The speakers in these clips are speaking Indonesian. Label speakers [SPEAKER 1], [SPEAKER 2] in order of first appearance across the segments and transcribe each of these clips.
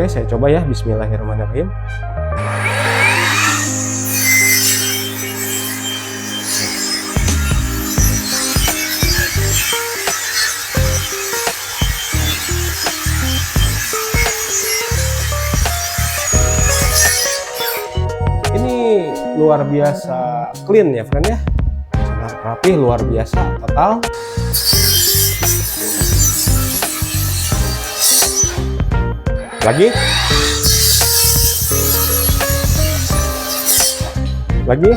[SPEAKER 1] Oke, saya coba ya. Bismillahirrahmanirrahim. Ini luar biasa clean ya friend ya, sangat rapi, luar biasa, total. Lagi lagi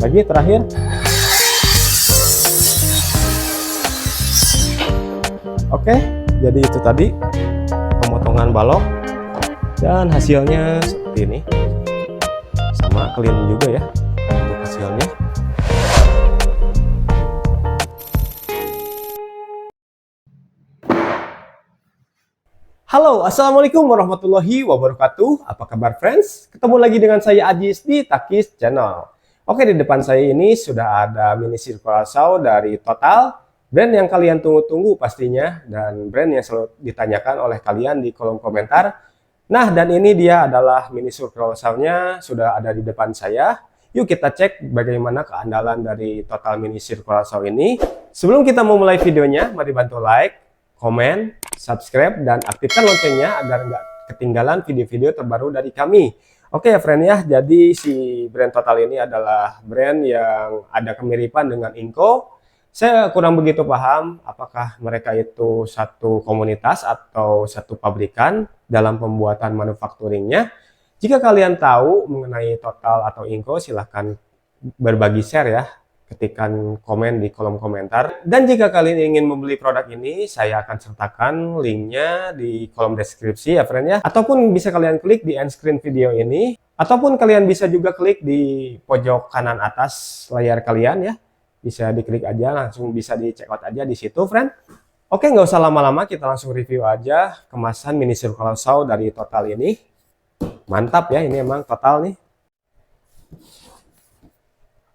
[SPEAKER 1] lagi terakhir. Oke, jadi itu tadi pemotongan balok dan hasilnya seperti ini, sama clean juga ya untuk hasilnya. Halo, assalamualaikum warahmatullahi wabarakatuh. Apa kabar friends? Ketemu lagi dengan saya Ajis di Takis Channel. Oke, di depan saya ini sudah ada mini circular saw dari Total, brand yang kalian tunggu-tunggu pastinya, dan brand yang selalu ditanyakan oleh kalian di kolom komentar. Nah, dan ini dia adalah mini circular saw-nya, sudah ada di depan saya. Yuk kita cek bagaimana keandalan dari Total mini circular saw ini. Sebelum kita memulai videonya, mari bantu like, komen, subscribe, dan aktifkan loncengnya agar nggak ketinggalan video-video terbaru dari kami. Oke ya friend ya, jadi si brand Total ini adalah brand yang ada kemiripan dengan Inco. Saya kurang begitu paham apakah mereka itu satu komunitas atau satu pabrikan dalam pembuatan manufacturingnya. Jika kalian tahu mengenai Total atau Inco, silahkan berbagi share ya, ketikkan komen di kolom komentar. Dan jika kalian ingin membeli produk ini, saya akan sertakan linknya di kolom deskripsi ya friend ya. Ataupun bisa kalian klik di end screen video ini, ataupun kalian bisa juga klik di pojok kanan atas layar kalian ya. Bisa diklik aja, langsung bisa di check out aja di situ friend. Oke, nggak usah lama-lama, kita langsung review aja kemasan mini circular saw dari Total ini. Mantap ya, ini emang Total nih.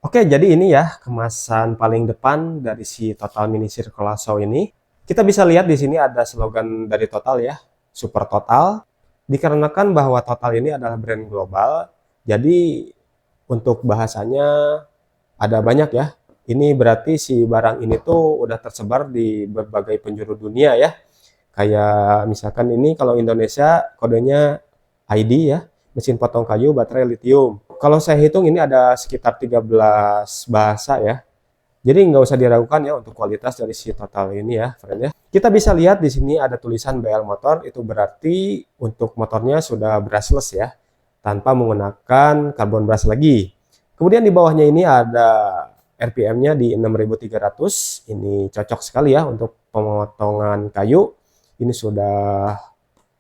[SPEAKER 1] Oke, jadi ini ya kemasan paling depan dari si Total mini circular saw ini. Kita bisa lihat di sini ada slogan dari Total ya, Super Total. Dikarenakan bahwa Total ini adalah brand global, jadi untuk bahasanya ada banyak ya. Ini berarti si barang ini tuh udah tersebar di berbagai penjuru dunia ya. Kayak misalkan ini kalau Indonesia kodenya ID ya, mesin potong kayu baterai lithium. Kalau saya hitung ini ada sekitar 13 bahasa ya. Jadi nggak usah diragukan ya untuk kualitas dari si Total ini ya, friend ya. Kita bisa lihat di sini ada tulisan BL Motor, itu berarti untuk motornya sudah brushless ya, tanpa menggunakan carbon brush lagi. Kemudian di bawahnya ini ada RPM-nya di 6300. Ini cocok sekali ya untuk pemotongan kayu. Ini sudah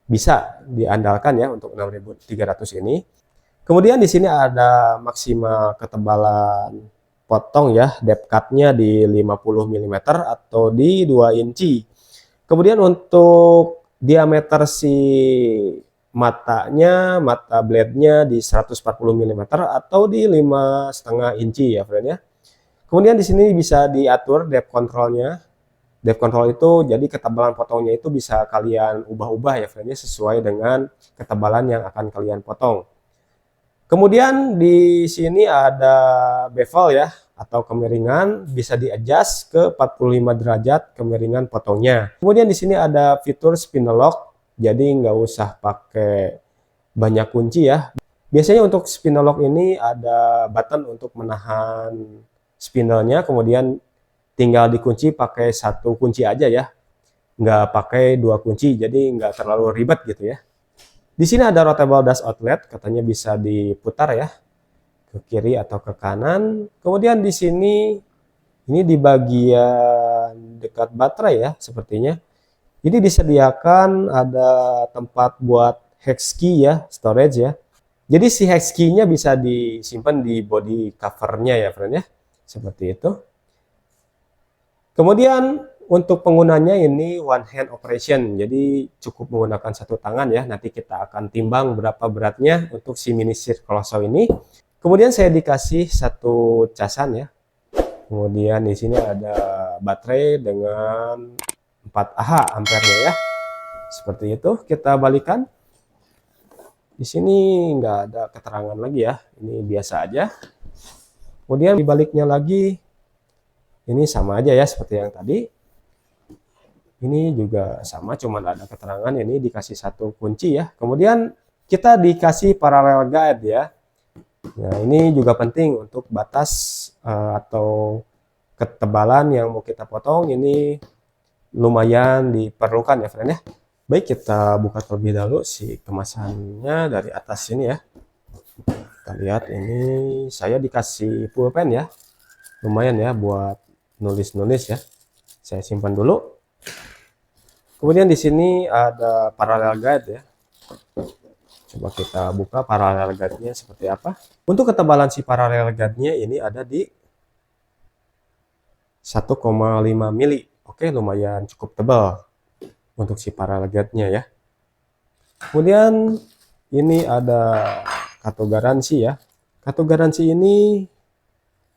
[SPEAKER 1] bisa diandalkan ya untuk 6300 ini. Kemudian di sini ada maksimal ketebalan potong ya, depth cut-nya di 50 mm atau di 2 inci. Kemudian untuk diameter si matanya, mata blade-nya di 140 mm atau di 5,5 inci ya friend ya. Kemudian di sini bisa diatur depth control-nya. Depth control itu jadi ketebalan potongnya itu bisa kalian ubah-ubah ya friend ya, sesuai dengan ketebalan yang akan kalian potong. Kemudian di sini ada bevel ya, atau kemiringan, bisa di-adjust ke 45 derajat kemiringan potongnya. Kemudian di sini ada fitur spindle lock, jadi nggak usah pakai banyak kunci ya. Biasanya untuk spindle lock ini ada button untuk menahan spindle-nya, kemudian tinggal dikunci pakai satu kunci aja ya, nggak pakai dua kunci, jadi nggak terlalu ribet gitu ya. Di sini ada rotatable dash outlet, katanya bisa diputar ya ke kiri atau ke kanan. Kemudian di sini ini di bagian dekat baterai ya sepertinya. Ini disediakan ada tempat buat hex key ya, storage ya. Jadi si hex key-nya bisa disimpan di body cover-nya ya friend ya. Seperti itu. Kemudian untuk penggunanya ini one hand operation, jadi cukup menggunakan satu tangan ya. Nanti kita akan timbang berapa beratnya untuk si mini circular saw ini. Kemudian saya dikasih satu casan ya. Kemudian di sini ada baterai dengan 4Ah ampernya ya. Seperti itu, kita balikan. Di sini nggak ada keterangan lagi ya, ini biasa aja. Kemudian dibaliknya lagi, ini sama aja ya seperti yang tadi. Ini juga sama, cuman ada keterangan ini dikasih satu kunci ya. Kemudian kita dikasih parallel guide ya. Nah ini juga penting untuk batas atau ketebalan yang mau kita potong, ini lumayan diperlukan ya friend ya. Baik, kita buka terlebih dahulu si kemasannya dari atas sini ya. Kita lihat ini saya dikasih pulpen ya. Lumayan ya buat nulis-nulis ya. Saya simpan dulu. Kemudian di sini ada parallel guide ya. Coba kita buka parallel guide-nya seperti apa. Untuk ketebalan si parallel guide-nya ini ada di 1,5 mili. Oke, lumayan cukup tebal untuk si parallel guide-nya ya. Kemudian ini ada kartu garansi ya. Kartu garansi ini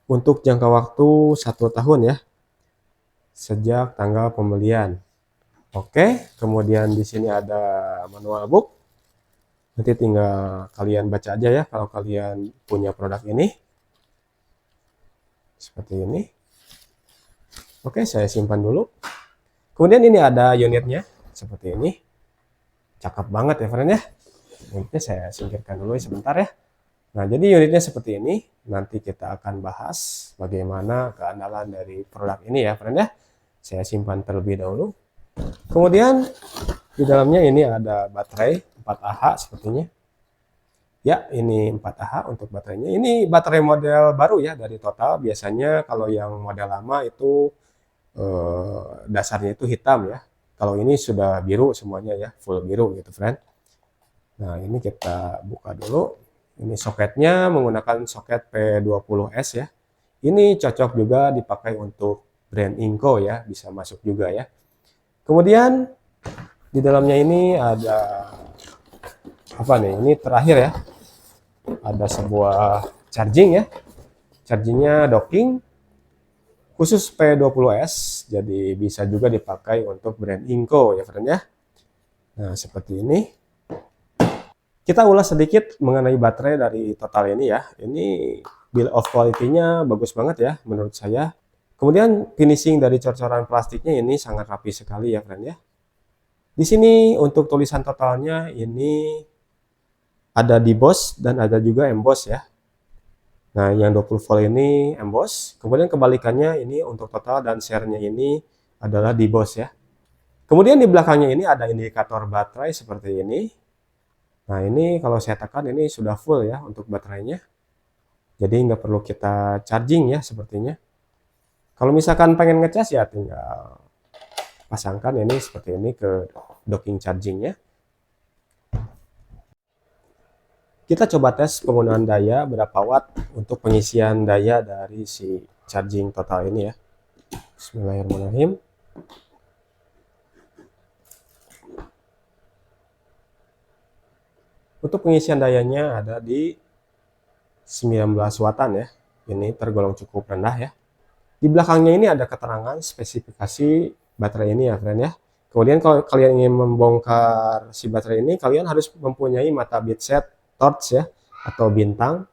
[SPEAKER 1] untuk jangka waktu 1 tahun ya. Sejak tanggal pembelian. Oke, kemudian di sini ada manual book. Nanti tinggal kalian baca aja ya kalau kalian punya produk ini. Seperti ini. Oke, saya simpan dulu. Kemudian ini ada unitnya seperti ini. Cakep banget ya friend ya. Unitnya saya singkirkan dulu sebentar ya. Nah, jadi unitnya seperti ini. Nanti kita akan bahas bagaimana keandalan dari produk ini ya friend ya. Saya simpan terlebih dahulu. Kemudian di dalamnya ini ada baterai 4Ah sepertinya. Ya, ini 4Ah untuk baterainya. Ini baterai model baru ya dari Total. Biasanya kalau yang model lama itu dasarnya itu hitam ya. Kalau ini sudah biru semuanya ya, full biru gitu friend. Nah, ini kita buka dulu. Ini soketnya menggunakan soket P20S ya. Ini cocok juga dipakai untuk brand Inco ya, bisa masuk juga ya. Kemudian di dalamnya ini ada apa nih? Ini terakhir ya. Ada sebuah charging ya. Chargingnya docking khusus P20S, jadi bisa juga dipakai untuk brand Inco ya friend ya. Nah, seperti ini. Kita ulas sedikit mengenai baterai dari Total ini ya. Ini build of quality-nya bagus banget ya menurut saya. Kemudian finishing dari cor-coran plastiknya ini sangat rapi sekali ya friend ya. Di sini untuk tulisan Totalnya ini ada deboss dan ada juga emboss ya. Nah, yang 20 volt ini emboss. Kemudian kebalikannya ini untuk Total dan share-nya ini adalah deboss ya. Kemudian di belakangnya ini ada indikator baterai seperti ini. Nah, ini kalau saya tekan ini sudah full ya untuk baterainya. Jadi nggak perlu kita charging ya sepertinya. Kalau misalkan pengen ngecas ya tinggal pasangkan ini seperti ini ke docking chargingnya. Kita coba tes penggunaan daya berapa watt untuk pengisian daya dari si charging Total ini ya. Bismillahirrahmanirrahim. Untuk pengisian dayanya ada di 19 wattan ya. Ini tergolong cukup rendah ya. Di belakangnya ini ada keterangan spesifikasi baterai ini ya friend ya. Kemudian kalau kalian ingin membongkar si baterai ini, kalian harus mempunyai mata bit set torch ya atau bintang.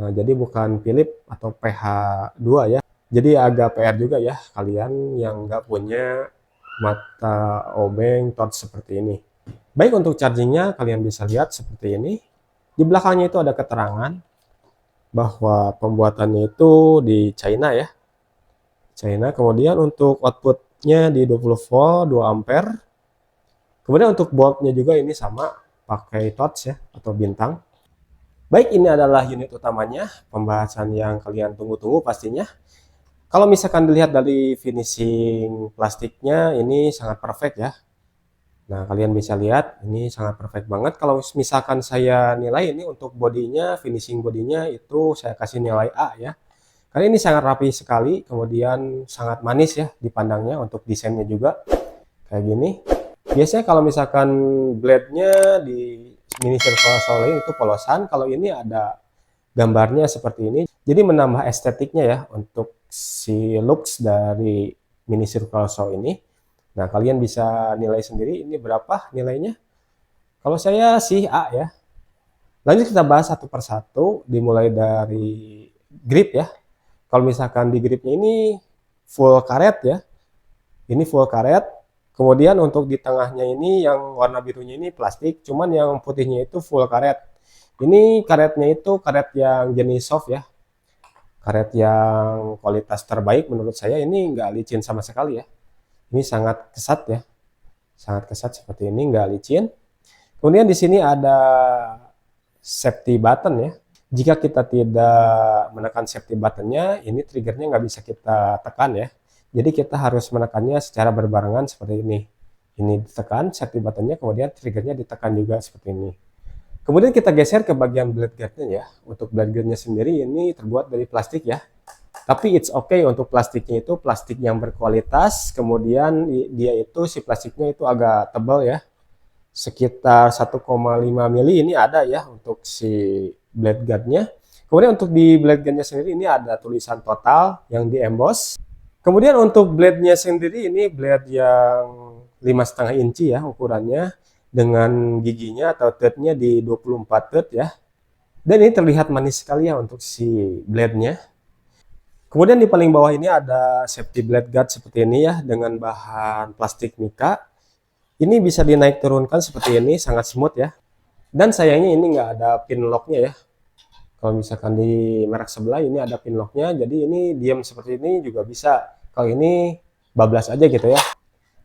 [SPEAKER 1] Nah, jadi bukan Philip atau PH2 ya. Jadi agak PR juga ya kalian yang nggak punya mata obeng torch seperti ini. Baik, untuk chargingnya kalian bisa lihat seperti ini. Di belakangnya itu ada keterangan bahwa pembuatannya itu di China ya. China. Kemudian untuk outputnya di 20 volt 2 ampere. Kemudian untuk voltnya juga ini sama pakai torch ya atau bintang. Baik, ini adalah unit utamanya, pembahasan yang kalian tunggu-tunggu pastinya. Kalau misalkan dilihat dari finishing plastiknya ini sangat perfect ya. Nah, kalian bisa lihat ini sangat perfect banget. Kalau misalkan saya nilai ini untuk bodinya, finishing bodinya itu saya kasih nilai A ya. Karena ini sangat rapi sekali, kemudian sangat manis ya dipandangnya untuk desainnya juga kayak gini. Biasanya kalau misalkan blade-nya di mini circle saw lain itu polosan, kalau ini ada gambarnya seperti ini. Jadi menambah estetiknya ya untuk si looks dari mini circular saw ini. Nah, kalian bisa nilai sendiri ini berapa nilainya. Kalau saya sih A ya. Lanjut kita bahas satu persatu, dimulai dari grip ya. Kalau misalkan di gripnya ini full karet ya, ini full karet. Kemudian untuk di tengahnya ini yang warna birunya ini plastik, cuman yang putihnya itu full karet. Ini karetnya itu karet yang jenis soft ya, karet yang kualitas terbaik menurut saya. Ini nggak licin sama sekali ya. Ini sangat kesat ya, sangat kesat seperti ini, nggak licin. Kemudian di sini ada safety button ya. Jika kita tidak menekan safety buttonnya, ini triggernya nggak bisa kita tekan ya. Jadi kita harus menekannya secara berbarengan seperti ini. Ini ditekan safety buttonnya, kemudian triggernya ditekan juga seperti ini. Kemudian kita geser ke bagian blade guardnya ya. Untuk blade guardnya sendiri ini terbuat dari plastik ya. Tapi it's okay untuk plastiknya itu plastik yang berkualitas. Kemudian dia itu si plastiknya itu agak tebal ya. Sekitar 1,5 mili ini ada ya untuk si blade guardnya. Kemudian untuk di blade guardnya sendiri ini ada tulisan total yang di emboss. Kemudian untuk blade-nya sendiri ini blade yang 5,5 inci ya ukurannya, dengan giginya atau tooth-nya di 24 tooth ya. Dan ini terlihat manis sekali ya untuk si blade-nya. Kemudian di paling bawah ini ada safety blade guard seperti ini ya, dengan bahan plastik mika. Ini bisa dinaik turunkan seperti ini, sangat smooth ya. Dan sayangnya ini nggak ada pin lock-nya ya. Kalau misalkan di merek sebelah ini ada pin lock-nya, jadi ini diam seperti ini juga bisa. Kalau ini bablas aja gitu ya.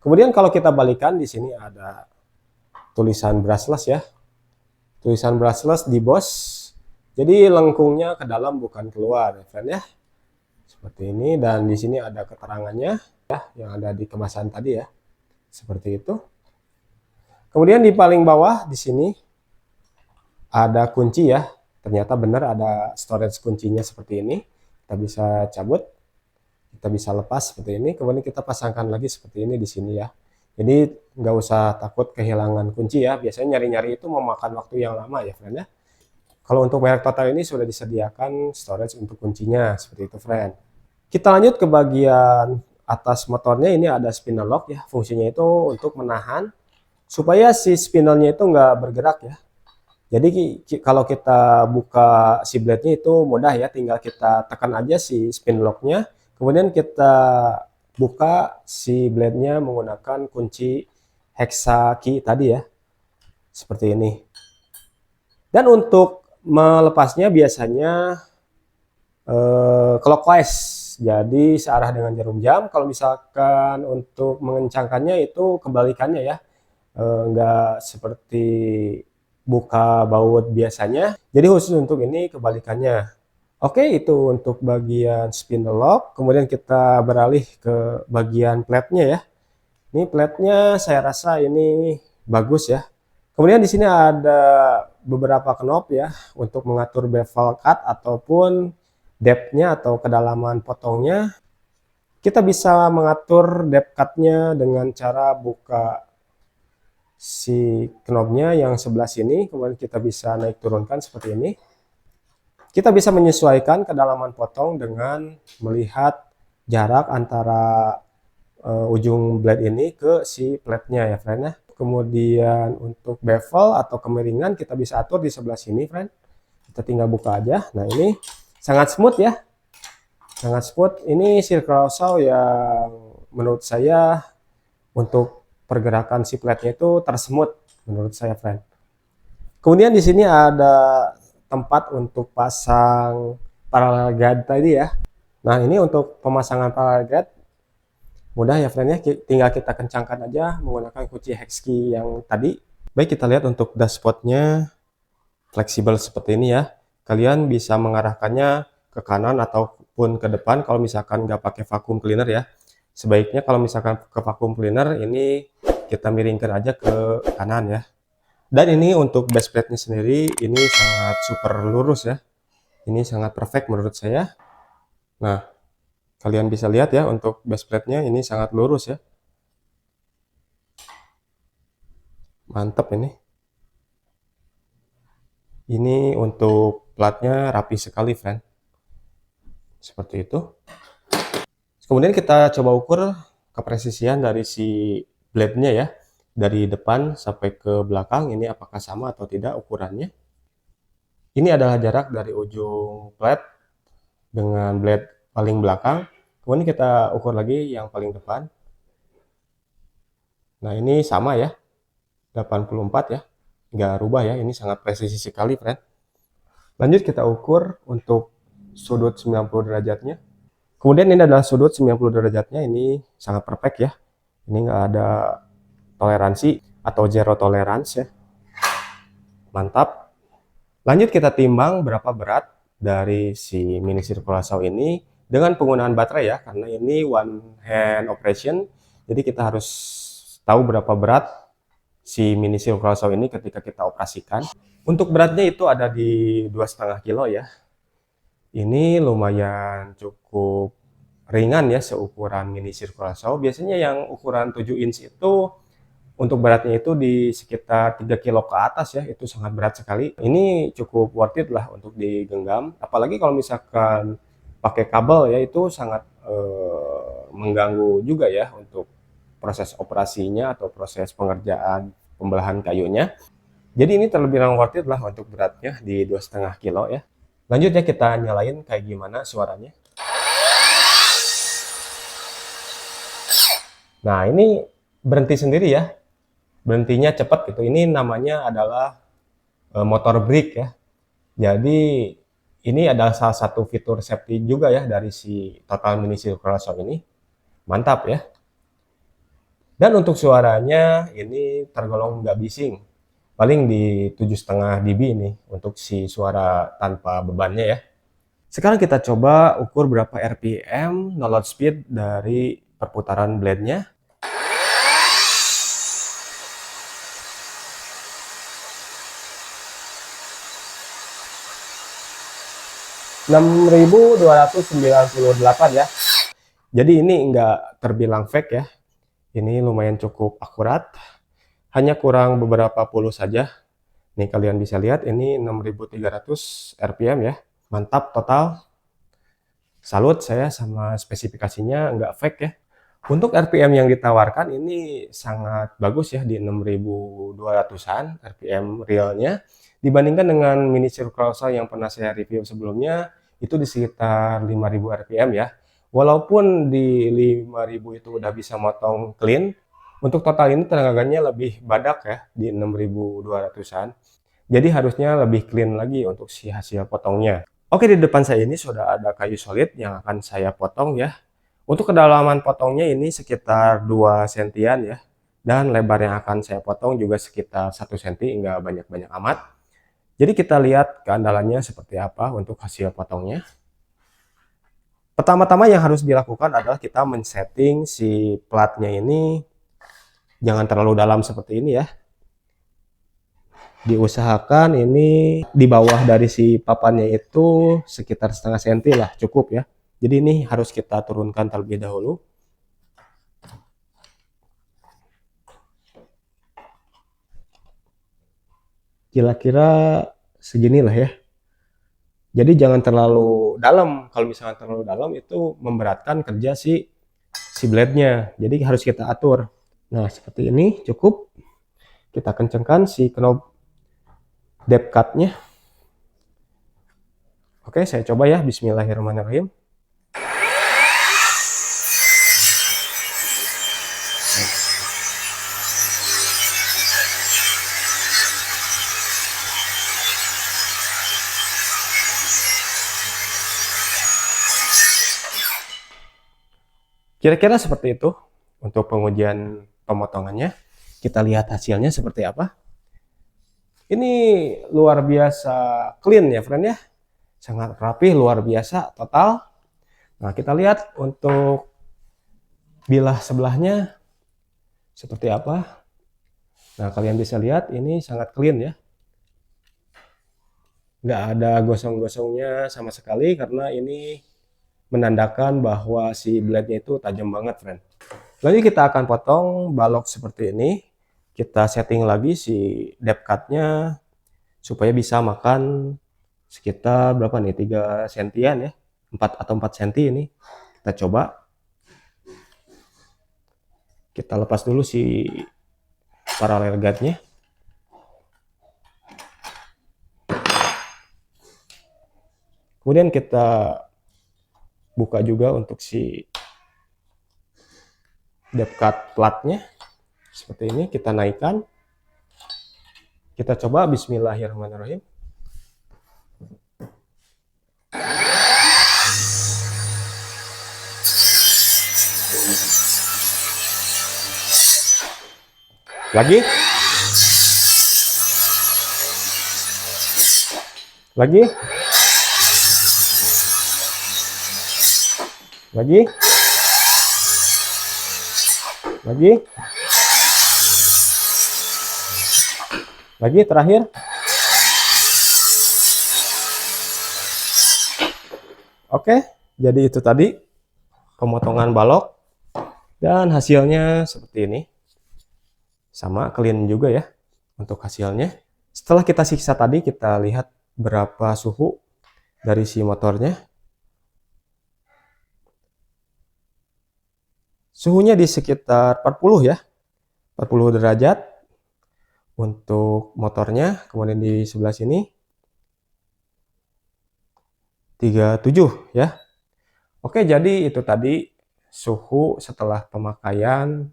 [SPEAKER 1] Kemudian kalau kita balikan di sini ada tulisan brushless ya. Tulisan brushless di boss. Jadi lengkungnya ke dalam bukan keluar ya, friend ya. Seperti ini, dan di sini ada keterangannya ya yang ada di kemasan tadi ya. Seperti itu. Kemudian di paling bawah di sini ada kunci ya. Ternyata benar ada storage kuncinya seperti ini. Kita bisa cabut, kita bisa lepas seperti ini. Kemudian kita pasangkan lagi seperti ini di sini ya. Jadi nggak usah takut kehilangan kunci ya. Biasanya nyari-nyari itu memakan waktu yang lama ya, friend ya. Kalau untuk merek Total ini sudah disediakan storage untuk kuncinya seperti itu, friend. Kita lanjut ke bagian atas motornya. Ini ada spindle lock ya. Fungsinya itu untuk menahan supaya si spindle-nya itu nggak bergerak ya. Jadi kalau kita buka si blade-nya itu mudah ya, tinggal kita tekan aja si spin lock-nya, kemudian kita buka si blade-nya menggunakan kunci hexa key tadi ya, seperti ini. Dan untuk melepasnya biasanya clockwise, jadi searah dengan jarum jam. Kalau misalkan untuk mengencangkannya itu kebalikannya ya, nggak seperti buka baut biasanya. Jadi khusus untuk ini kebalikannya. Oke, itu untuk bagian spindle lock. Kemudian kita beralih ke bagian plate-nya ya. Ini plate-nya saya rasa ini bagus ya. Kemudian di sini ada beberapa knob ya untuk mengatur bevel cut ataupun depth-nya atau kedalaman potongnya. Kita bisa mengatur depth cut-nya dengan cara buka si knobnya yang sebelah sini, kemudian kita bisa naik turunkan seperti ini. Kita bisa menyesuaikan kedalaman potong dengan melihat jarak antara ujung blade ini ke si plate-nya ya, friend ya. Kemudian untuk bevel atau kemiringan kita bisa atur di sebelah sini, friend. Kita tinggal buka aja. Nah, ini sangat smooth ya. Sangat smooth. Ini circular saw yang menurut saya untuk pergerakan si plate-nya itu tersemut menurut saya, friend. Kemudian di sini ada tempat untuk pasang parallel guide tadi ya. Nah, ini untuk pemasangan parallel guide mudah ya, friend ya. Tinggal kita kencangkan aja menggunakan kunci hex key yang tadi. Baik, kita lihat untuk dashboardnya fleksibel seperti ini ya. Kalian bisa mengarahkannya ke kanan ataupun ke depan kalau misalkan nggak pakai vacuum cleaner ya. Sebaiknya kalau misalkan ke vacuum cleaner ini kita miringkan aja ke kanan ya. Dan ini untuk base plate-nya sendiri ini sangat super lurus ya. Ini sangat perfect menurut saya. Nah, kalian bisa lihat ya untuk base plate-nya ini sangat lurus ya. Mantap ini. Ini untuk platnya rapi sekali, friend. Seperti itu. Kemudian kita coba ukur kepresisian dari si blade-nya ya. Dari depan sampai ke belakang, ini apakah sama atau tidak ukurannya. Ini adalah jarak dari ujung plat dengan blade paling belakang. Kemudian kita ukur lagi yang paling depan. Nah, ini sama ya, 84 ya. Nggak rubah ya, ini sangat presisi sekali, friend. Lanjut kita ukur untuk sudut 90 derajatnya. Kemudian ini adalah sudut 90 derajatnya, ini sangat perfect ya. Ini nggak ada toleransi atau zero tolerance ya. Mantap. Lanjut kita timbang berapa berat dari si mini circular saw ini dengan penggunaan baterai ya, karena ini one hand operation. Jadi kita harus tahu berapa berat si mini circular saw ini ketika kita operasikan. Untuk beratnya itu ada di 2,5 kilo ya. Ini lumayan cukup ringan ya seukuran mini circular saw. Biasanya yang ukuran 7 inch itu untuk beratnya itu di sekitar 3 kilo ke atas ya. Itu sangat berat sekali. Ini cukup worth it lah untuk digenggam. Apalagi kalau misalkan pakai kabel ya, itu sangat mengganggu juga ya untuk proses operasinya atau proses pengerjaan pembelahan kayunya. Jadi ini terlebih worth it lah untuk beratnya di 2,5 kilo ya. Lanjut ya, kita nyalain kayak gimana suaranya. Nah, ini berhenti sendiri ya. Berhentinya cepat gitu. Ini namanya adalah motor brake ya. Jadi ini adalah salah satu fitur safety juga ya dari si Total Mini Circular Saw ini. Mantap ya. Dan untuk suaranya ini tergolong nggak bising. Paling di 7,5 dB ini untuk si suara tanpa bebannya ya. Sekarang kita coba ukur berapa RPM, no load speed dari perputaran blade-nya. (6.298) ya. Jadi ini enggak terbilang fake ya. Ini lumayan cukup akurat. Hanya kurang beberapa puluh saja. Nih kalian bisa lihat ini 6.300 RPM ya. Mantap total. Salut saya sama spesifikasinya, nggak fake ya. Untuk RPM yang ditawarkan ini sangat bagus ya, di 6.200-an RPM realnya. Dibandingkan dengan mini circular saw yang pernah saya review sebelumnya, itu di sekitar 5.000 RPM ya. Walaupun di 5.000 itu udah bisa motong clean, untuk total ini tenaganya lebih badak ya, di 6.200-an. Jadi harusnya lebih clean lagi untuk si hasil potongnya. Oke, di depan saya ini sudah ada kayu solid yang akan saya potong ya. Untuk kedalaman potongnya ini sekitar 2 sentian ya. Dan lebar yang akan saya potong juga sekitar 1 cm, nggak banyak-banyak amat. Jadi kita lihat keandalannya seperti apa untuk hasil potongnya. Pertama-tama yang harus dilakukan adalah kita men-setting si platnya ini jangan terlalu dalam seperti ini ya. Diusahakan ini di bawah dari si papannya itu sekitar setengah senti lah, cukup ya. Jadi ini harus kita turunkan terlebih dahulu. Kira-kira segini lah ya. Jadi jangan terlalu dalam. Kalau misalnya terlalu dalam itu memberatkan kerja si blade-nya. Jadi harus kita atur. Nah, seperti ini cukup. Kita kencangkan si knob depth cut-nya. Oke, saya coba ya. Bismillahirrahmanirrahim. Kira-kira seperti itu untuk pengujian pemotongannya. Kita lihat hasilnya seperti apa. Ini luar biasa clean ya, friend ya. Sangat rapi, luar biasa, total. Nah, kita lihat untuk bilah sebelahnya seperti apa. Nah, kalian bisa lihat ini sangat clean ya. Nggak ada gosong-gosongnya sama sekali karena ini menandakan bahwa si blade-nya itu tajam banget, friend. Lalu kita akan potong balok seperti ini. Kita setting lagi si depth cut-nya supaya bisa makan sekitar berapa nih, 3 sentian ya, 4 atau 4 senti ini. Kita coba, kita lepas dulu si paralel guide-nya. Kemudian kita buka juga untuk si depth cut platnya. Seperti ini, kita naikkan. Kita coba, bismillahirrahmanirrahim. Lagi. Lagi. Lagi. Lagi. Lagi, terakhir. Oke, jadi itu tadi pemotongan balok dan hasilnya seperti ini. Sama, clean juga ya untuk hasilnya. Setelah kita siksa tadi, kita lihat berapa suhu dari si motornya. Suhunya di sekitar 40 ya, 40 derajat untuk motornya. Kemudian di sebelah sini 37 ya. Oke, jadi itu tadi suhu setelah pemakaian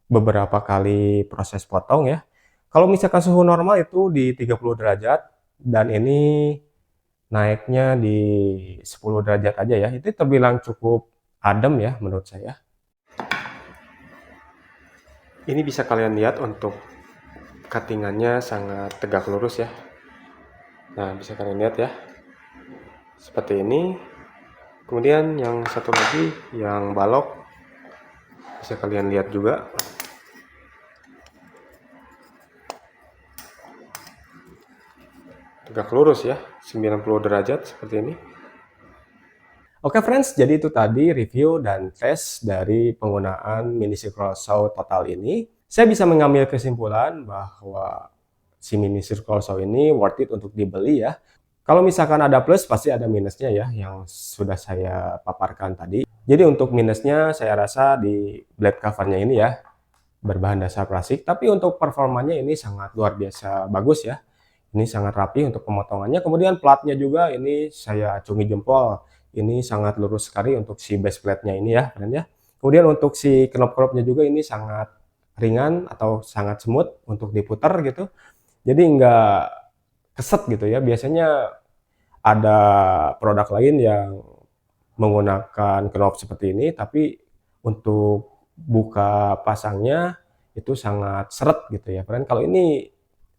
[SPEAKER 1] beberapa kali proses potong ya. Kalau misalkan suhu normal itu di 30 derajat dan ini naiknya di 10 derajat aja ya. Itu terbilang cukup adem ya menurut saya. Ini bisa kalian lihat untuk cuttingannya sangat tegak lurus ya. Nah, bisa kalian lihat ya. Seperti ini. Kemudian yang satu lagi yang balok bisa kalian lihat juga. Tegak lurus ya, 90 derajat seperti ini. Oke friends, jadi itu tadi review dan tes dari penggunaan mini circle saw total ini. Saya bisa mengambil kesimpulan bahwa si mini circle saw ini worth it untuk dibeli ya. Kalau misalkan ada plus, pasti ada minusnya ya, yang sudah saya paparkan tadi. Jadi untuk minusnya, saya rasa di blade covernya ini ya, berbahan dasar plastik. Tapi untuk performanya ini sangat luar biasa bagus ya. Ini sangat rapi untuk pemotongannya. Kemudian platnya juga ini saya acungi jempol. Ini sangat lurus sekali untuk si base plate-nya ini ya, friend ya. Kemudian untuk si knop-knopnya juga ini sangat ringan atau sangat smooth untuk diputar gitu. Jadi nggak keset gitu ya. Biasanya ada produk lain yang menggunakan knob seperti ini, tapi untuk buka pasangnya itu sangat seret gitu ya, friend. Kalau ini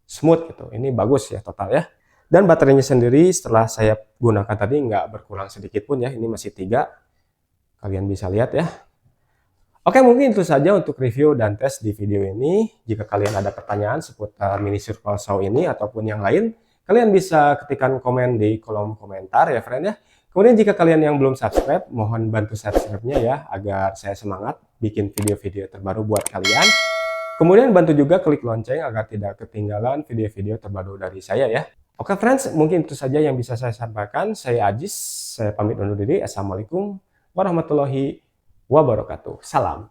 [SPEAKER 1] smooth gitu, ini bagus ya total ya. Dan baterainya sendiri setelah saya gunakan tadi nggak berkurang sedikit pun ya, ini masih 3. Kalian bisa lihat ya. Oke, mungkin itu saja untuk review dan tes di video ini. Jika kalian ada pertanyaan seputar mini circle saw ini ataupun yang lain, kalian bisa ketikkan komen di kolom komentar ya friend ya. Kemudian jika kalian yang belum subscribe, mohon bantu subscribe-nya ya, agar saya semangat bikin video-video terbaru buat kalian. Kemudian bantu juga klik lonceng agar tidak ketinggalan video-video terbaru dari saya ya. Oke friends, mungkin itu saja yang bisa saya sampaikan. Saya Ajis, saya pamit undur diri. Assalamualaikum warahmatullahi wabarakatuh. Salam.